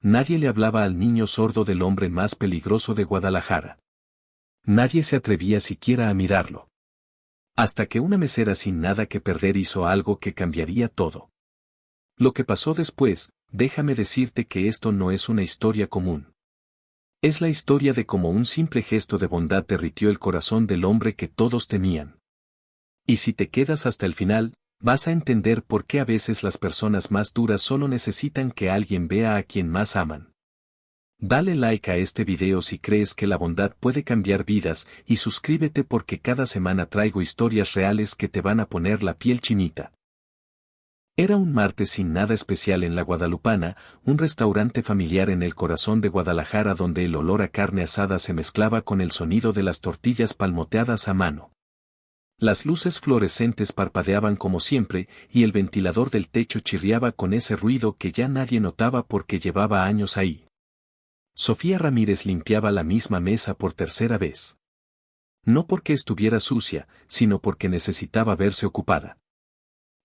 Nadie le hablaba al niño sordo del hombre más peligroso de Guadalajara. Nadie se atrevía siquiera a mirarlo. Hasta que una mesera sin nada que perder hizo algo que cambiaría todo. Lo que pasó después, déjame decirte que esto no es una historia común. Es la historia de cómo un simple gesto de bondad derritió el corazón del hombre que todos temían. Y si te quedas hasta el final, vas a entender por qué a veces las personas más duras solo necesitan que alguien vea a quien más aman. Dale like a este video si crees que la bondad puede cambiar vidas y suscríbete porque cada semana traigo historias reales que te van a poner la piel chinita. Era un martes sin nada especial en La Guadalupana, un restaurante familiar en el corazón de Guadalajara donde el olor a carne asada se mezclaba con el sonido de las tortillas palmoteadas a mano. Las luces fluorescentes parpadeaban como siempre y el ventilador del techo chirriaba con ese ruido que ya nadie notaba porque llevaba años ahí. Sofía Ramírez limpiaba la misma mesa por tercera vez. No porque estuviera sucia, sino porque necesitaba verse ocupada.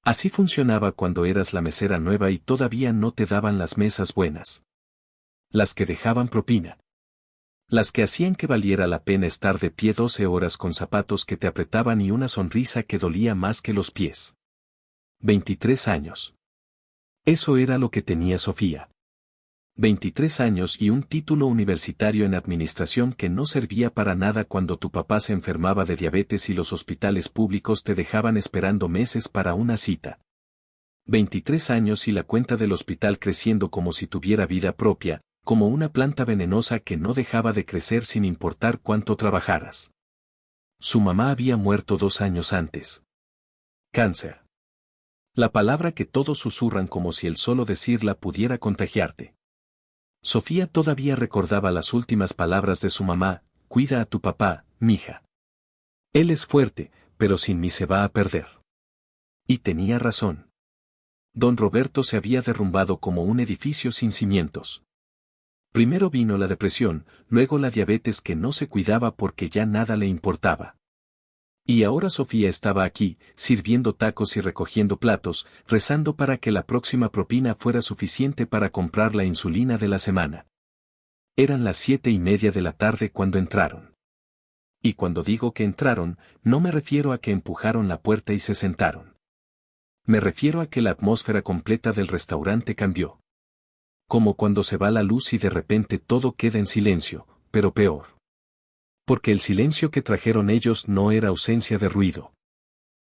Así funcionaba cuando eras la mesera nueva y todavía no te daban las mesas buenas. Las que dejaban propina. Las que hacían que valiera la pena estar de pie 12 horas con zapatos que te apretaban y una sonrisa que dolía más que los pies. 23 años. Eso era lo que tenía Sofía. 23 años y un título universitario en administración que no servía para nada cuando tu papá se enfermaba de diabetes y los hospitales públicos te dejaban esperando meses para una cita. 23 años y la cuenta del hospital creciendo como si tuviera vida propia, como una planta venenosa que no dejaba de crecer sin importar cuánto trabajaras. Su mamá había muerto 2 años antes. Cáncer. La palabra que todos susurran como si el solo decirla pudiera contagiarte. Sofía todavía recordaba las últimas palabras de su mamá: cuida a tu papá, mija. Él es fuerte, pero sin mí se va a perder. Y tenía razón. Don Roberto se había derrumbado como un edificio sin cimientos. Primero vino la depresión, luego la diabetes que no se cuidaba porque ya nada le importaba. Y ahora Sofía estaba aquí, sirviendo tacos y recogiendo platos, rezando para que la próxima propina fuera suficiente para comprar la insulina de la semana. Eran las 7:30 de la tarde cuando entraron. Y cuando digo que entraron, no me refiero a que empujaron la puerta y se sentaron. Me refiero a que la atmósfera completa del restaurante cambió. Como cuando se va la luz y de repente todo queda en silencio, pero peor. Porque el silencio que trajeron ellos no era ausencia de ruido.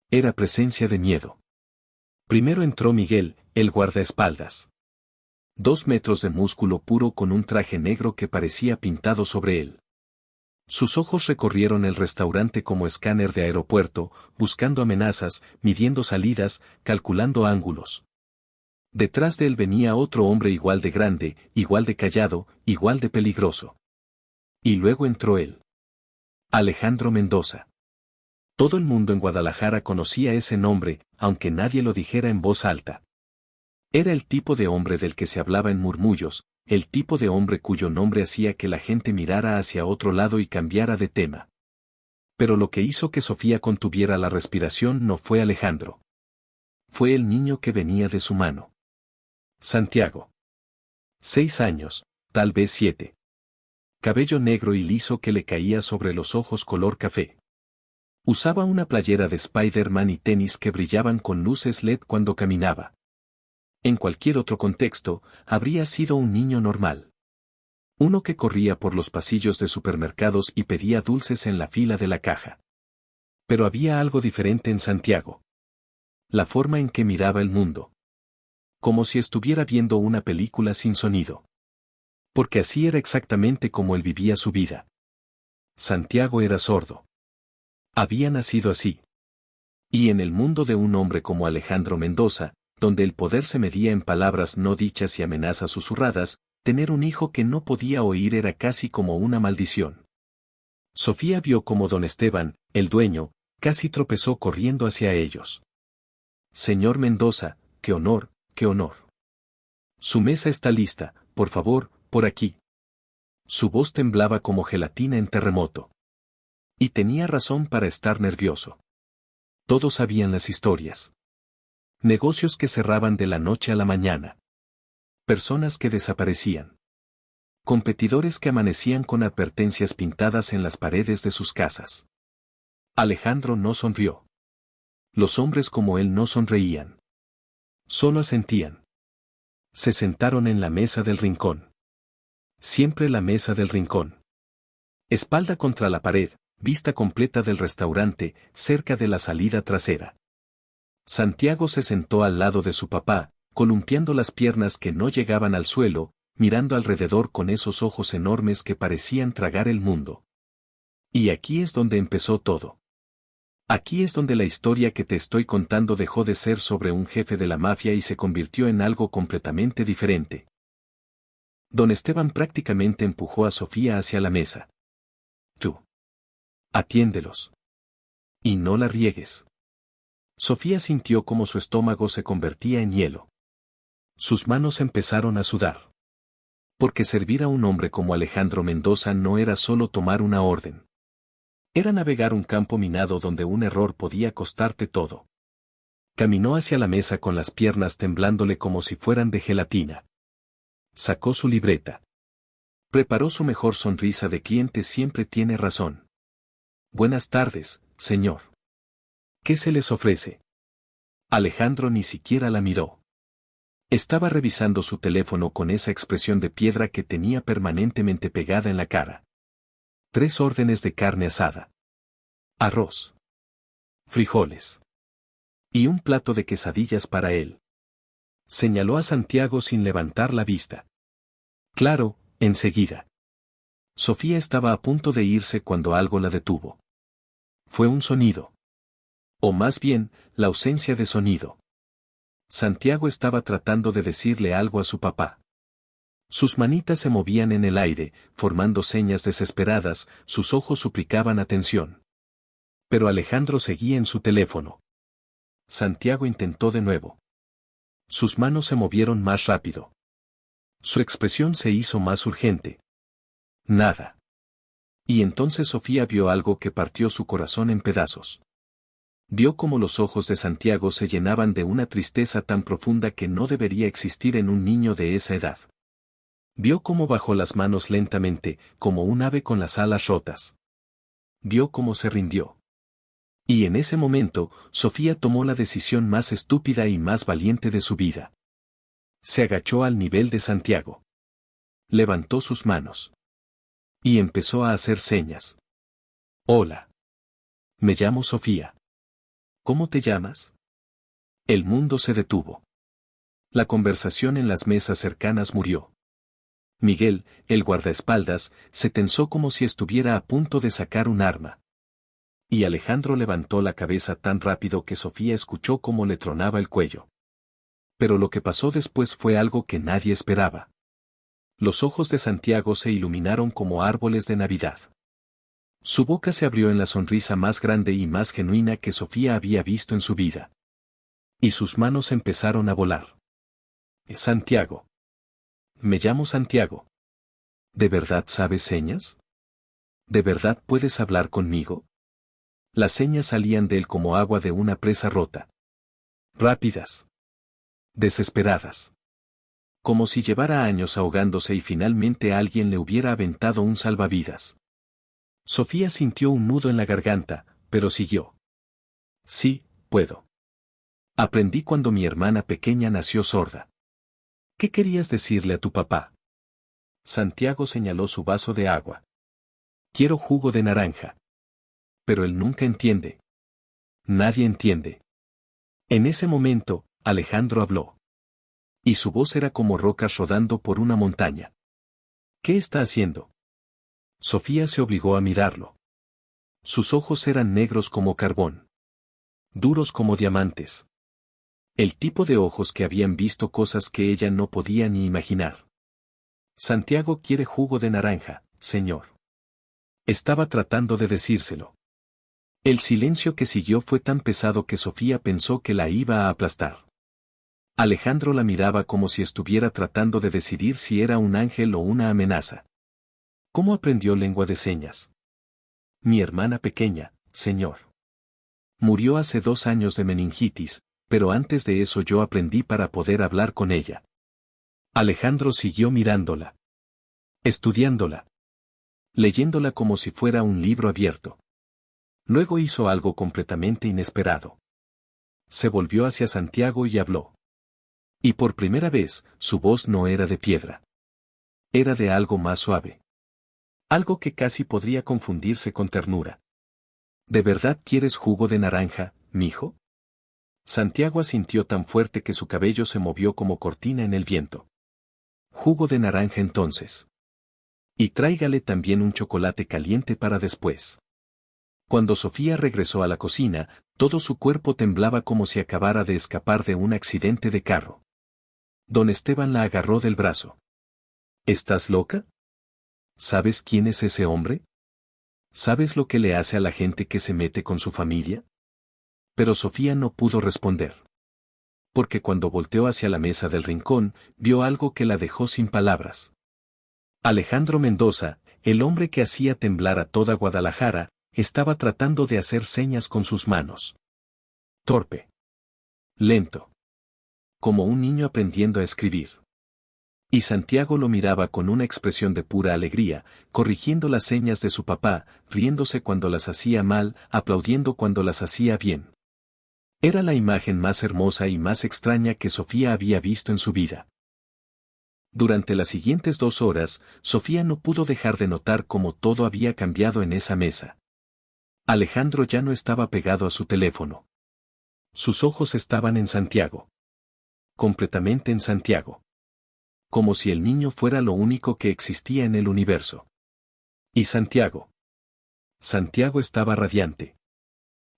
Era presencia de miedo. Primero entró Miguel, el guardaespaldas. 2 metros de músculo puro con un traje negro que parecía pintado sobre él. Sus ojos recorrieron el restaurante como escáner de aeropuerto, buscando amenazas, midiendo salidas, calculando ángulos. Detrás de él venía otro hombre igual de grande, igual de callado, igual de peligroso. Y luego entró él. Alejandro Mendoza. Todo el mundo en Guadalajara conocía ese nombre, aunque nadie lo dijera en voz alta. Era el tipo de hombre del que se hablaba en murmullos, el tipo de hombre cuyo nombre hacía que la gente mirara hacia otro lado y cambiara de tema. Pero lo que hizo que Sofía contuviera la respiración no fue Alejandro. Fue el niño que venía de su mano. Santiago. 6 años, tal vez 7. Cabello negro y liso que le caía sobre los ojos color café. Usaba una playera de Spider-Man y tenis que brillaban con luces LED cuando caminaba. En cualquier otro contexto, habría sido un niño normal. Uno que corría por los pasillos de supermercados y pedía dulces en la fila de la caja. Pero había algo diferente en Santiago. La forma en que miraba el mundo. Como si estuviera viendo una película sin sonido. Porque así era exactamente como él vivía su vida. Santiago era sordo. Había nacido así. Y en el mundo de un hombre como Alejandro Mendoza, donde el poder se medía en palabras no dichas y amenazas susurradas, tener un hijo que no podía oír era casi como una maldición. Sofía vio como don Esteban, el dueño, casi tropezó corriendo hacia ellos. Señor Mendoza, qué honor, qué honor. Su mesa está lista, por favor, por aquí. Su voz temblaba como gelatina en terremoto. Y tenía razón para estar nervioso. Todos sabían las historias. Negocios que cerraban de la noche a la mañana. Personas que desaparecían. Competidores que amanecían con advertencias pintadas en las paredes de sus casas. Alejandro no sonrió. Los hombres como él no sonreían. Solo asentían. Se sentaron en la mesa del rincón. Siempre la mesa del rincón. Espalda contra la pared, vista completa del restaurante, cerca de la salida trasera. Santiago se sentó al lado de su papá, columpiando las piernas que no llegaban al suelo, mirando alrededor con esos ojos enormes que parecían tragar el mundo. Y aquí es donde empezó todo. Aquí es donde la historia que te estoy contando dejó de ser sobre un jefe de la mafia y se convirtió en algo completamente diferente. Don Esteban prácticamente empujó a Sofía hacia la mesa. Tú. Atiéndelos. Y no la riegues. Sofía sintió como su estómago se convertía en hielo. Sus manos empezaron a sudar. Porque servir a un hombre como Alejandro Mendoza no era solo tomar una orden. Era navegar un campo minado donde un error podía costarte todo. Caminó hacia la mesa con las piernas temblándole como si fueran de gelatina. Sacó su libreta. Preparó su mejor sonrisa de cliente siempre tiene razón. Buenas tardes, señor. ¿Qué se les ofrece? Alejandro ni siquiera la miró. Estaba revisando su teléfono con esa expresión de piedra que tenía permanentemente pegada en la cara. 3 órdenes de carne asada. Arroz. Frijoles. Y un plato de quesadillas para él. Señaló a Santiago sin levantar la vista. Claro, enseguida. Sofía estaba a punto de irse cuando algo la detuvo. Fue un sonido. O más bien, la ausencia de sonido. Santiago estaba tratando de decirle algo a su papá. Sus manitas se movían en el aire, formando señas desesperadas, sus ojos suplicaban atención. Pero Alejandro seguía en su teléfono. Santiago intentó de nuevo. Sus manos se movieron más rápido. Su expresión se hizo más urgente. Nada. Y entonces Sofía vio algo que partió su corazón en pedazos. Vio cómo los ojos de Santiago se llenaban de una tristeza tan profunda que no debería existir en un niño de esa edad. Vio cómo bajó las manos lentamente, como un ave con las alas rotas. Vio cómo se rindió. Y en ese momento, Sofía tomó la decisión más estúpida y más valiente de su vida. Se agachó al nivel de Santiago. Levantó sus manos. Y empezó a hacer señas. Hola. Me llamo Sofía. ¿Cómo te llamas? El mundo se detuvo. La conversación en las mesas cercanas murió. Miguel, el guardaespaldas, se tensó como si estuviera a punto de sacar un arma. Y Alejandro levantó la cabeza tan rápido que Sofía escuchó cómo le tronaba el cuello. Pero lo que pasó después fue algo que nadie esperaba. Los ojos de Santiago se iluminaron como árboles de Navidad. Su boca se abrió en la sonrisa más grande y más genuina que Sofía había visto en su vida. Y sus manos empezaron a volar. Santiago. Me llamo Santiago. ¿De verdad sabes señas? ¿De verdad puedes hablar conmigo? Las señas salían de él como agua de una presa rota. Rápidas. Desesperadas. Como si llevara años ahogándose y finalmente alguien le hubiera aventado un salvavidas. Sofía sintió un nudo en la garganta, pero siguió. Sí, puedo. Aprendí cuando mi hermana pequeña nació sorda. ¿Qué querías decirle a tu papá? Santiago señaló su vaso de agua. Quiero jugo de naranja. Pero él nunca entiende. Nadie entiende. En ese momento, Alejandro habló. Y su voz era como rocas rodando por una montaña. ¿Qué está haciendo? Sofía se obligó a mirarlo. Sus ojos eran negros como carbón. Duros como diamantes. El tipo de ojos que habían visto cosas que ella no podía ni imaginar. Santiago quiere jugo de naranja, señor. Estaba tratando de decírselo. El silencio que siguió fue tan pesado que Sofía pensó que la iba a aplastar. Alejandro la miraba como si estuviera tratando de decidir si era un ángel o una amenaza. ¿Cómo aprendió lengua de señas? Mi hermana pequeña, señor. Murió hace 2 años de meningitis, pero antes de eso yo aprendí para poder hablar con ella. Alejandro siguió mirándola, estudiándola, leyéndola como si fuera un libro abierto. Luego hizo algo completamente inesperado. Se volvió hacia Santiago y habló. Y por primera vez, su voz no era de piedra. Era de algo más suave. Algo que casi podría confundirse con ternura. ¿De verdad quieres jugo de naranja, mijo? Santiago asintió tan fuerte que su cabello se movió como cortina en el viento. Jugo de naranja entonces. Y tráigale también un chocolate caliente para después. Cuando Sofía regresó a la cocina, todo su cuerpo temblaba como si acabara de escapar de un accidente de carro. Don Esteban la agarró del brazo. ¿Estás loca? ¿Sabes quién es ese hombre? ¿Sabes lo que le hace a la gente que se mete con su familia? Pero Sofía no pudo responder. Porque cuando volteó hacia la mesa del rincón, vio algo que la dejó sin palabras. Alejandro Mendoza, el hombre que hacía temblar a toda Guadalajara, estaba tratando de hacer señas con sus manos. Torpe. Lento. Como un niño aprendiendo a escribir. Y Santiago lo miraba con una expresión de pura alegría, corrigiendo las señas de su papá, riéndose cuando las hacía mal, aplaudiendo cuando las hacía bien. Era la imagen más hermosa y más extraña que Sofía había visto en su vida. Durante las siguientes 2 horas, Sofía no pudo dejar de notar cómo todo había cambiado en esa mesa. Alejandro ya no estaba pegado a su teléfono. Sus ojos estaban en Santiago. Completamente en Santiago. Como si el niño fuera lo único que existía en el universo. ¿Y Santiago? Santiago estaba radiante.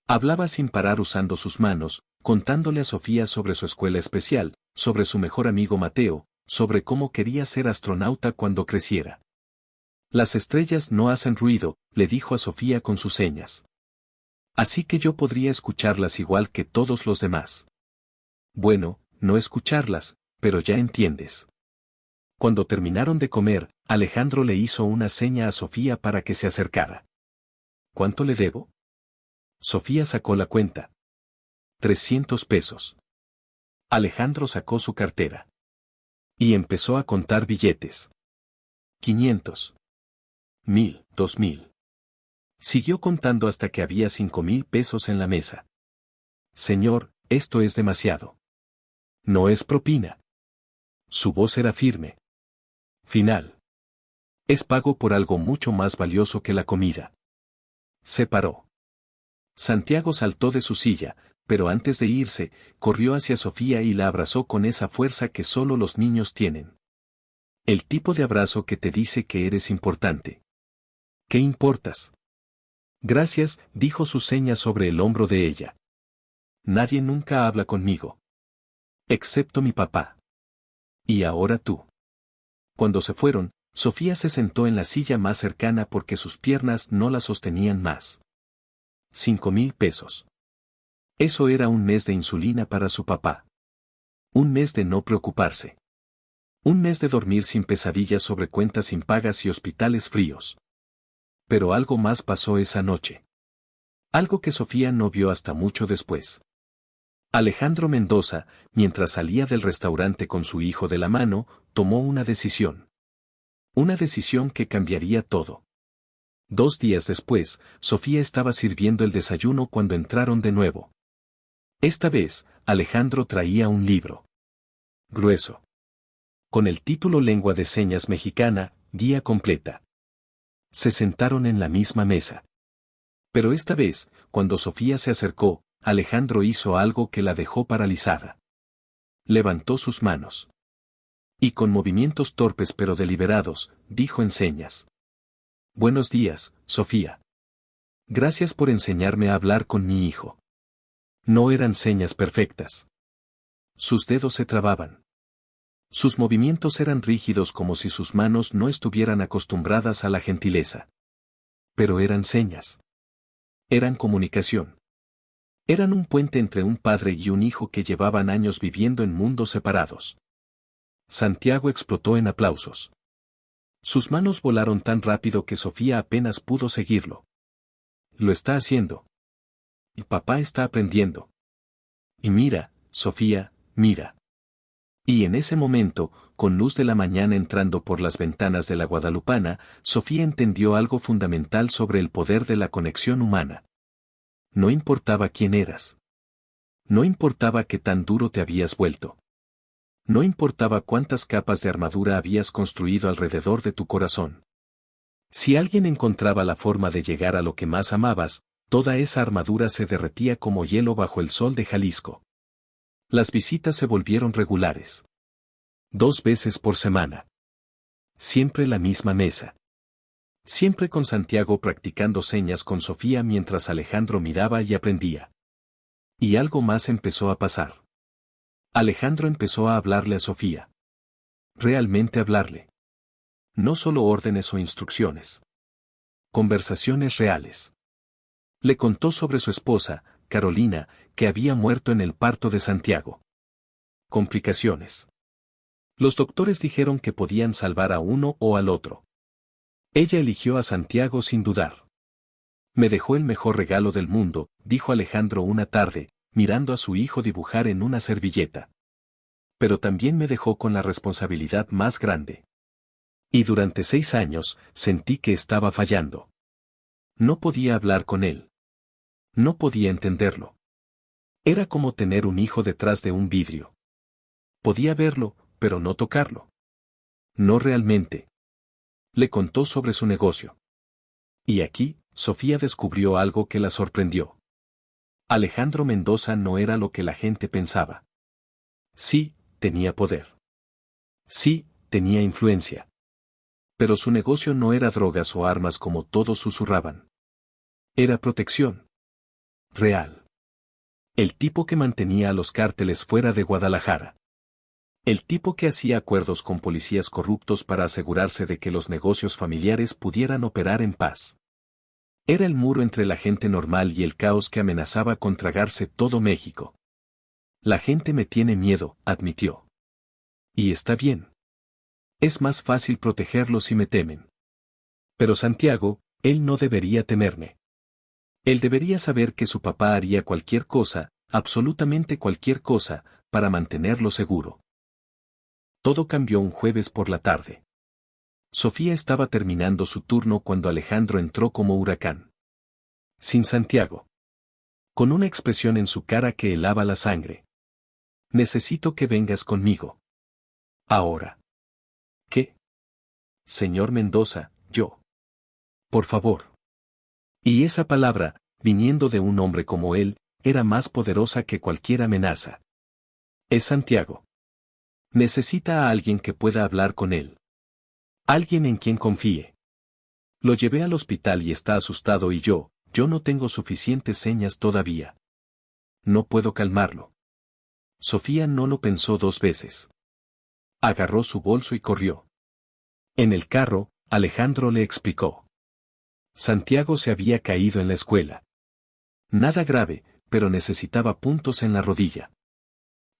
Hablaba sin parar usando sus manos, contándole a Sofía sobre su escuela especial, sobre su mejor amigo Mateo, sobre cómo quería ser astronauta cuando creciera. Las estrellas no hacen ruido, le dijo a Sofía con sus señas. Así que yo podría escucharlas igual que todos los demás. Bueno, no escucharlas, pero ya entiendes. Cuando terminaron de comer, Alejandro le hizo una seña a Sofía para que se acercara. ¿Cuánto le debo? Sofía sacó la cuenta. 300 pesos. Alejandro sacó su cartera. Y empezó a contar billetes. 500. 1000, 2000. Siguió contando hasta que había 5000 pesos en la mesa. Señor, esto es demasiado. No es propina. Su voz era firme. Final. Es pago por algo mucho más valioso que la comida. Se paró. Santiago saltó de su silla, pero antes de irse, corrió hacia Sofía y la abrazó con esa fuerza que solo los niños tienen. El tipo de abrazo que te dice que eres importante. ¿Qué importas? Gracias, dijo su seña sobre el hombro de ella. Nadie nunca habla conmigo. Excepto mi papá. Y ahora tú. Cuando se fueron, Sofía se sentó en la silla más cercana porque sus piernas no la sostenían más. 5000 pesos. Eso era un mes de insulina para su papá. Un mes de no preocuparse. Un mes de dormir sin pesadillas sobre cuentas impagas y hospitales fríos. Pero algo más pasó esa noche. Algo que Sofía no vio hasta mucho después. Alejandro Mendoza, mientras salía del restaurante con su hijo de la mano, tomó una decisión. Una decisión que cambiaría todo. 2 días después, Sofía estaba sirviendo el desayuno cuando entraron de nuevo. Esta vez, Alejandro traía un libro. Grueso. Con el título Lengua de Señas Mexicana, Guía Completa. Se sentaron en la misma mesa. Pero esta vez, cuando Sofía se acercó, Alejandro hizo algo que la dejó paralizada. Levantó sus manos. Y con movimientos torpes pero deliberados, dijo en señas. Buenos días, Sofía. Gracias por enseñarme a hablar con mi hijo. No eran señas perfectas. Sus dedos se trababan. Sus movimientos eran rígidos como si sus manos no estuvieran acostumbradas a la gentileza. Pero eran señas. Eran comunicación. Eran un puente entre un padre y un hijo que llevaban años viviendo en mundos separados. Santiago explotó en aplausos. Sus manos volaron tan rápido que Sofía apenas pudo seguirlo. Lo está haciendo. Y papá está aprendiendo. Y mira, Sofía, mira. Y en ese momento, con luz de la mañana entrando por las ventanas de la Guadalupana, Sofía entendió algo fundamental sobre el poder de la conexión humana. No importaba quién eras. No importaba qué tan duro te habías vuelto. No importaba cuántas capas de armadura habías construido alrededor de tu corazón. Si alguien encontraba la forma de llegar a lo que más amabas, toda esa armadura se derretía como hielo bajo el sol de Jalisco. Las visitas se volvieron regulares. 2 veces por semana. Siempre la misma mesa. Siempre con Santiago practicando señas con Sofía mientras Alejandro miraba y aprendía. Y algo más empezó a pasar. Alejandro empezó a hablarle a Sofía. Realmente hablarle. No solo órdenes o instrucciones. Conversaciones reales. Le contó sobre su esposa, Carolina, que había muerto en el parto de Santiago. Complicaciones. Los doctores dijeron que podían salvar a uno o al otro. Ella eligió a Santiago sin dudar. Me dejó el mejor regalo del mundo, dijo Alejandro una tarde, mirando a su hijo dibujar en una servilleta. Pero también me dejó con la responsabilidad más grande. Y durante 6 años, sentí que estaba fallando. No podía hablar con él. No podía entenderlo. Era como tener un hijo detrás de un vidrio. Podía verlo, pero no tocarlo. No realmente. Le contó sobre su negocio. Y aquí, Sofía descubrió algo que la sorprendió. Alejandro Mendoza no era lo que la gente pensaba. Sí, tenía poder. Sí, tenía influencia. Pero su negocio no era drogas o armas como todos susurraban. Era protección. Real. El tipo que mantenía a los cárteles fuera de Guadalajara. El tipo que hacía acuerdos con policías corruptos para asegurarse de que los negocios familiares pudieran operar en paz. Era el muro entre la gente normal y el caos que amenazaba con tragarse todo México. La gente me tiene miedo, admitió. Y está bien. Es más fácil protegerlos si me temen. Pero Santiago, él no debería temerme. Él debería saber que su papá haría cualquier cosa, absolutamente cualquier cosa, para mantenerlo seguro. Todo cambió un jueves por la tarde. Sofía estaba terminando su turno cuando Alejandro entró como huracán. Sin Santiago. Con una expresión en su cara que helaba la sangre. Necesito que vengas conmigo. Ahora. ¿Qué? Señor Mendoza, yo. Por favor. Y esa palabra, viniendo de un hombre como él, era más poderosa que cualquier amenaza. Es Santiago. Necesita a alguien que pueda hablar con él. Alguien en quien confíe. Lo llevé al hospital y está asustado y yo no tengo suficientes señas todavía. No puedo calmarlo. Sofía no lo pensó 2 veces. Agarró su bolso y corrió. En el carro, Alejandro le explicó. Santiago se había caído en la escuela. Nada grave, pero necesitaba puntos en la rodilla.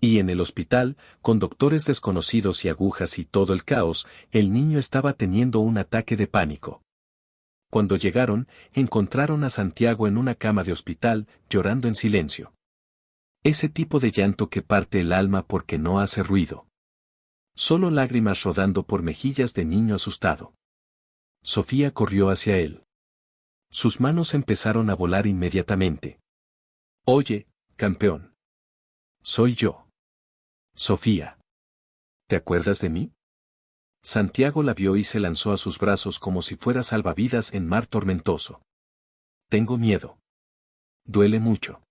Y en el hospital, con doctores desconocidos y agujas y todo el caos, el niño estaba teniendo un ataque de pánico. Cuando llegaron, encontraron a Santiago en una cama de hospital, llorando en silencio. Ese tipo de llanto que parte el alma porque no hace ruido. Solo lágrimas rodando por mejillas de niño asustado. Sofía corrió hacia él. Sus manos empezaron a volar inmediatamente. Oye, campeón. Soy yo. Sofía. ¿Te acuerdas de mí? Santiago la vio y se lanzó a sus brazos como si fuera salvavidas en mar tormentoso. Tengo miedo. Duele mucho.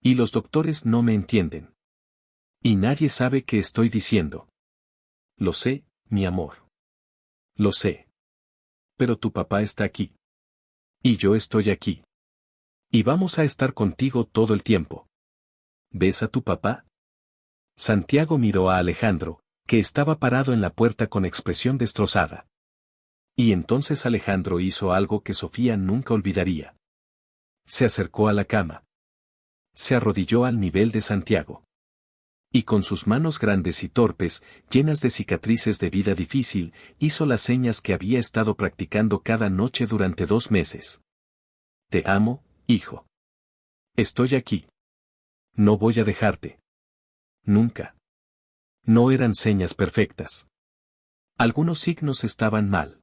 Y los doctores no me entienden. Y nadie sabe qué estoy diciendo. Lo sé, mi amor. Lo sé. Pero tu papá está aquí. Y yo estoy aquí. Y vamos a estar contigo todo el tiempo. ¿Ves a tu papá? Santiago miró a Alejandro, que estaba parado en la puerta con expresión destrozada. Y entonces Alejandro hizo algo que Sofía nunca olvidaría. Se acercó a la cama. Se arrodilló al nivel de Santiago. Y con sus manos grandes y torpes, llenas de cicatrices de vida difícil, hizo las señas que había estado practicando cada noche durante 2 meses. Te amo, hijo. Estoy aquí. No voy a dejarte. Nunca. No eran señas perfectas. Algunos signos estaban mal.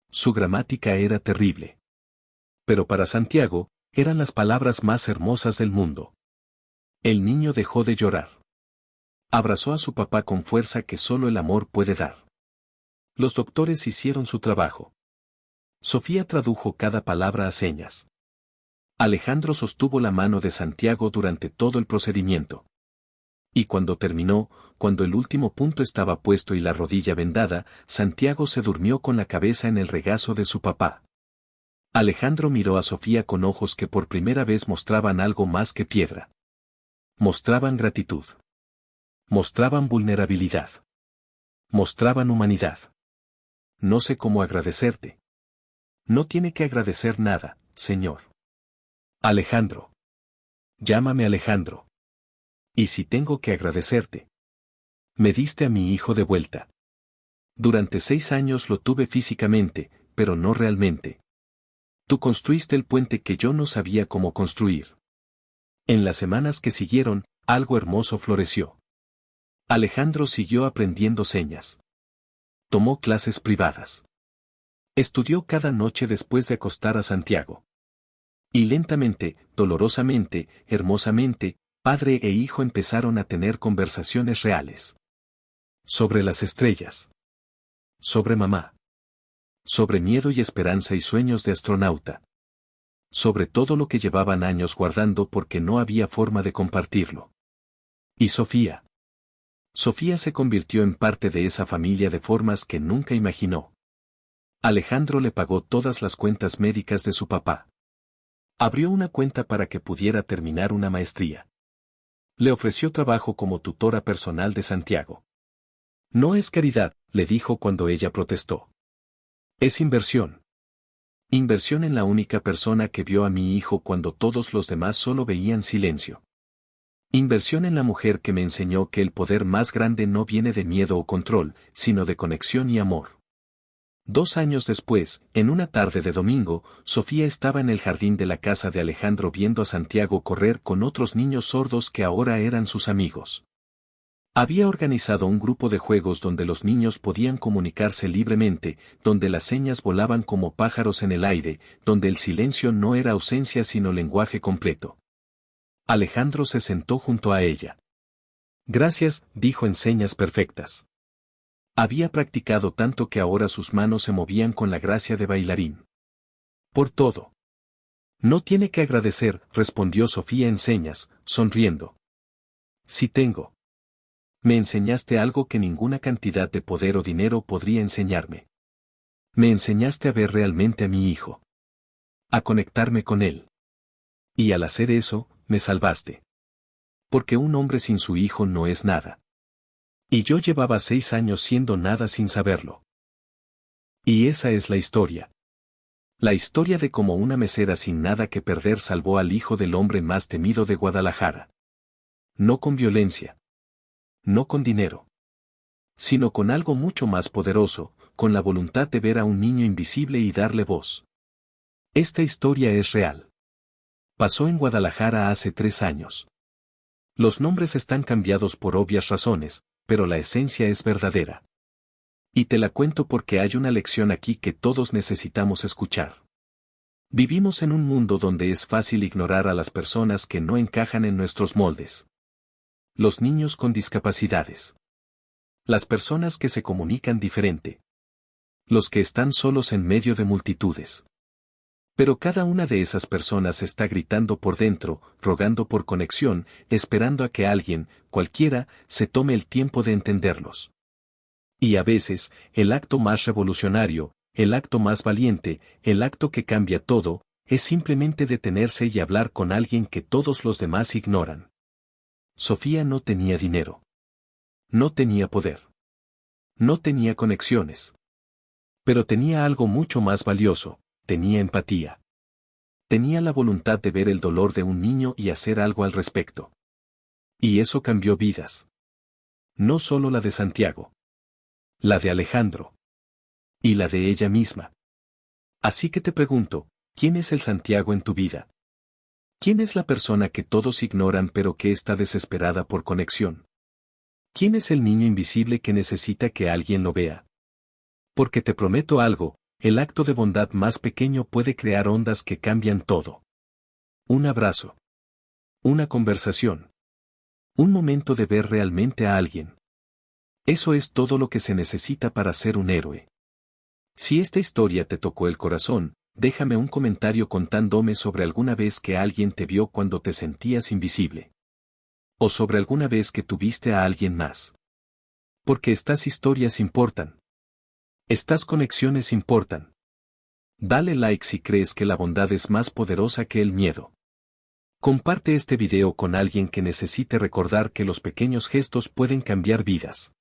Su gramática era terrible. Pero para Santiago, eran las palabras más hermosas del mundo. El niño dejó de llorar. Abrazó a su papá con fuerza que solo el amor puede dar. Los doctores hicieron su trabajo. Sofía tradujo cada palabra a señas. Alejandro sostuvo la mano de Santiago durante todo el procedimiento. Y cuando terminó, cuando el último punto estaba puesto y la rodilla vendada, Santiago se durmió con la cabeza en el regazo de su papá. Alejandro miró a Sofía con ojos que por primera vez mostraban algo más que piedra. Mostraban gratitud. Mostraban vulnerabilidad. Mostraban humanidad. No sé cómo agradecerte. No tiene que agradecer nada, señor. Alejandro. Llámame Alejandro. Y si tengo que agradecerte. Me diste a mi hijo de vuelta. Durante 6 años lo tuve físicamente, pero no realmente. Tú construiste el puente que yo no sabía cómo construir. En las semanas que siguieron, algo hermoso floreció. Alejandro siguió aprendiendo señas. Tomó clases privadas. Estudió cada noche después de acostar a Santiago. Y lentamente, dolorosamente, hermosamente, padre e hijo empezaron a tener conversaciones reales. Sobre las estrellas. Sobre mamá. Sobre miedo y esperanza y sueños de astronauta. Sobre todo lo que llevaban años guardando porque no había forma de compartirlo. Y Sofía. Sofía se convirtió en parte de esa familia de formas que nunca imaginó. Alejandro le pagó todas las cuentas médicas de su papá. Abrió una cuenta para que pudiera terminar una maestría. Le ofreció trabajo como tutora personal de Santiago. No es caridad, le dijo cuando ella protestó. Es inversión. Inversión en la única persona que vio a mi hijo cuando todos los demás solo veían silencio. Inversión en la mujer que me enseñó que el poder más grande no viene de miedo o control, sino de conexión y amor. 2 años después, en una tarde de domingo, Sofía estaba en el jardín de la casa de Alejandro viendo a Santiago correr con otros niños sordos que ahora eran sus amigos. Había organizado un grupo de juegos donde los niños podían comunicarse libremente, donde las señas volaban como pájaros en el aire, donde el silencio no era ausencia sino lenguaje completo. Alejandro se sentó junto a ella. Gracias, dijo en señas perfectas. Había practicado tanto que ahora sus manos se movían con la gracia de bailarín. Por todo. No tiene que agradecer, respondió Sofía en señas, sonriendo. Sí tengo. Me enseñaste algo que ninguna cantidad de poder o dinero podría enseñarme. Me enseñaste a ver realmente a mi hijo. A conectarme con él. Y al hacer eso, me salvaste. Porque un hombre sin su hijo no es nada. Y yo llevaba 6 años siendo nada sin saberlo. Y esa es la historia. La historia de cómo una mesera sin nada que perder salvó al hijo del hombre más temido de Guadalajara. No con violencia. No con dinero. Sino con algo mucho más poderoso, con la voluntad de ver a un niño invisible y darle voz. Esta historia es real. Pasó en Guadalajara hace 3 años. Los nombres están cambiados por obvias razones, pero la esencia es verdadera. Y te la cuento porque hay una lección aquí que todos necesitamos escuchar. Vivimos en un mundo donde es fácil ignorar a las personas que no encajan en nuestros moldes. Los niños con discapacidades. Las personas que se comunican diferente. Los que están solos en medio de multitudes. Pero cada una de esas personas está gritando por dentro, rogando por conexión, esperando a que alguien, cualquiera, se tome el tiempo de entenderlos. Y a veces, el acto más revolucionario, el acto más valiente, el acto que cambia todo, es simplemente detenerse y hablar con alguien que todos los demás ignoran. Sofía no tenía dinero. No tenía poder. No tenía conexiones. Pero tenía algo mucho más valioso. Tenía empatía. Tenía la voluntad de ver el dolor de un niño y hacer algo al respecto. Y eso cambió vidas. No solo la de Santiago. La de Alejandro. Y la de ella misma. Así que te pregunto, ¿quién es el Santiago en tu vida? ¿Quién es la persona que todos ignoran pero que está desesperada por conexión? ¿Quién es el niño invisible que necesita que alguien lo vea? Porque te prometo algo, el acto de bondad más pequeño puede crear ondas que cambian todo. Un abrazo. Una conversación. Un momento de ver realmente a alguien. Eso es todo lo que se necesita para ser un héroe. Si esta historia te tocó el corazón, déjame un comentario contándome sobre alguna vez que alguien te vio cuando te sentías invisible. O sobre alguna vez que tuviste a alguien más. Porque estas historias importan. Estas conexiones importan. Dale like si crees que la bondad es más poderosa que el miedo. Comparte este video con alguien que necesite recordar que los pequeños gestos pueden cambiar vidas.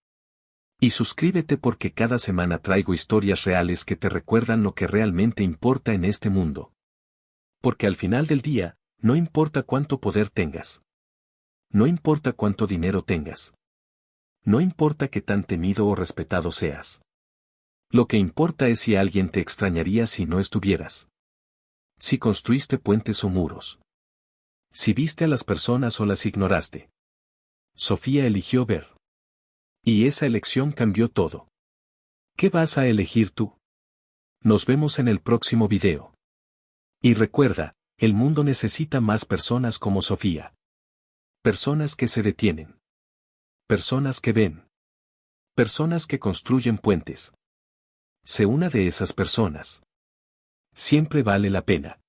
Y suscríbete porque cada semana traigo historias reales que te recuerdan lo que realmente importa en este mundo. Porque al final del día, no importa cuánto poder tengas. No importa cuánto dinero tengas. No importa qué tan temido o respetado seas. Lo que importa es si alguien te extrañaría si no estuvieras. Si construiste puentes o muros. Si viste a las personas o las ignoraste. Sofía eligió ver. Y esa elección cambió todo. ¿Qué vas a elegir tú? Nos vemos en el próximo video. Y recuerda, el mundo necesita más personas como Sofía. Personas que se detienen. Personas que ven. Personas que construyen puentes. Sé una de esas personas. Siempre vale la pena.